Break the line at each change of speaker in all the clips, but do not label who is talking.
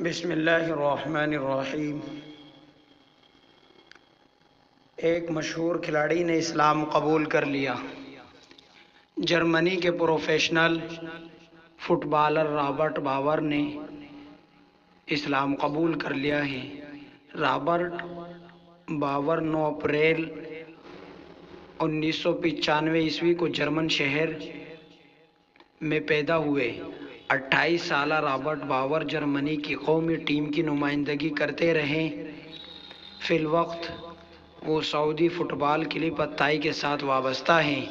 بسم اللہ الرحمن الرحیم۔ ایک مشہور کھلاڑی نے اسلام قبول کر لیا۔ جرمنی کے پروفیشنل فٹ بالر رابرٹ باور نے اسلام قبول کر لیا ہے۔ رابرٹ باور 9 اپریل 1995 کو جرمن شہر میں پیدا ہوئے۔ 28 سالہ رابرٹ باور جرمنی کی قومی ٹیم کی نمائندگی کرتے رہے۔ فی الوقت وہ سعودی فٹ بال کلب الطائی کے ساتھ وابستہ ہیں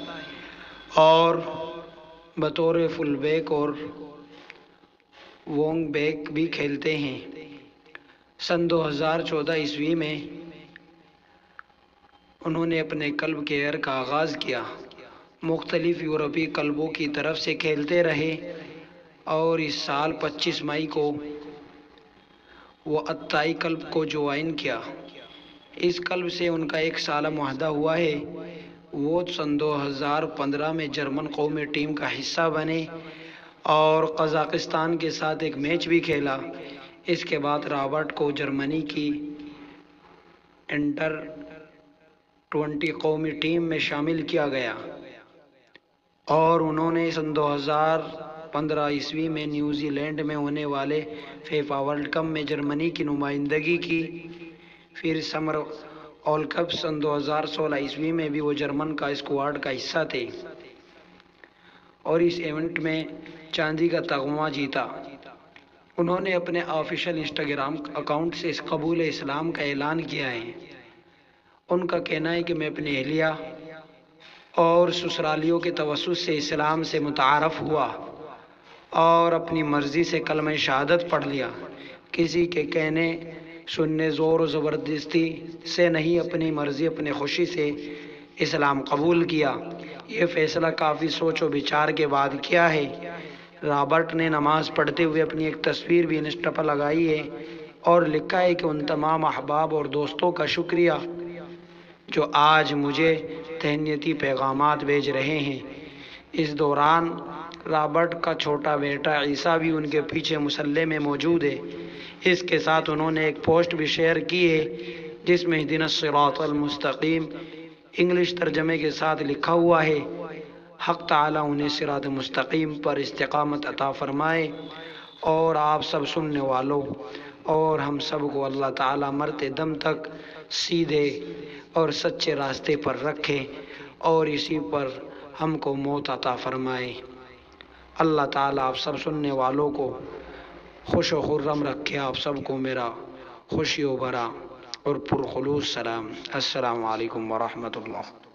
اور بطور فل بیک اور ونگ بیک بھی کھیلتے ہیں۔ سن 2014 میں انہوں نے اپنے کلب کیریئر کا آغاز کیا۔ مختلف یورپی کلبوں کی طرف سے کھیلتے رہے اور اس سال 25 مئی کو وہ الطائی کلب کو جوائن کیا۔ اس کلب سے ان کا 1 سالہ معاہدہ ہوا ہے۔ وہ سن 2015 میں جرمن قومی ٹیم کا حصہ بنے اور قزاقستان کے ساتھ ایک میچ بھی کھیلا۔ اس کے بعد رابرٹ کو جرمنی کی انڈر-20 قومی ٹیم میں شامل کیا گیا اور انہوں نے سن 2015 میں نیوزی لینڈ میں ہونے والے فیفا ورلڈ کپ میں جرمنی کی نمائندگی کی۔ پھر سمر ورلڈ کپ سن 2016 میں بھی وہ جرمن کا اسکواڈ کا حصہ تھے اور اس ایونٹ میں چاندی کا تمغہ جیتا۔ انہوں نے اپنے آفیشیل انسٹاگرام اکاؤنٹ سے اس قبول اسلام کا اعلان کیا ہے۔ ان کا کہنا ہے کہ میں اپنی اہلیہ اور سسرالیوں کے توسط سے اسلام سے متعارف ہوا اور اپنی مرضی سے کلمہ شہادت پڑھ لیا۔ کسی کے کہنے سننے زور و زبردستی سے نہیں، اپنی مرضی اپنی خوشی سے اسلام قبول کیا۔ یہ فیصلہ کافی سوچ و بچار کے بعد کیا ہے۔ رابرٹ نے نماز پڑھتے ہوئے اپنی ایک تصویر بھی انسٹا پر لگائی ہے اور لکھا ہے کہ ان تمام احباب اور دوستوں کا شکریہ جو آج مجھے تہنیتی پیغامات بھیج رہے ہیں۔ اس دوران رابرٹ کا چھوٹا بیٹا عیسیٰ بھی ان کے پیچھے مصلی میں موجود ہے۔ اس کے ساتھ انہوں نے ایک پوسٹ بھی شیئر کی ہے جس میں اہدنا الصراط المستقیم انگلش ترجمے کے ساتھ لکھا ہوا ہے۔ حق تعالیٰ انہیں صراط مستقیم پر استقامت عطا فرمائے اور آپ سب سننے والوں اور ہم سب کو اللہ تعالیٰ مرتے دم تک سیدھے اور سچے راستے پر رکھے اور اسی پر ہم کو موت عطا فرمائے۔ اللہ تعالیٰ آپ سب سننے والوں کو خوش و خرم رکھے۔ آپ سب کو میرا خوشی و برا اور پرخلوص سلام۔ السلام علیکم ورحمۃ اللہ۔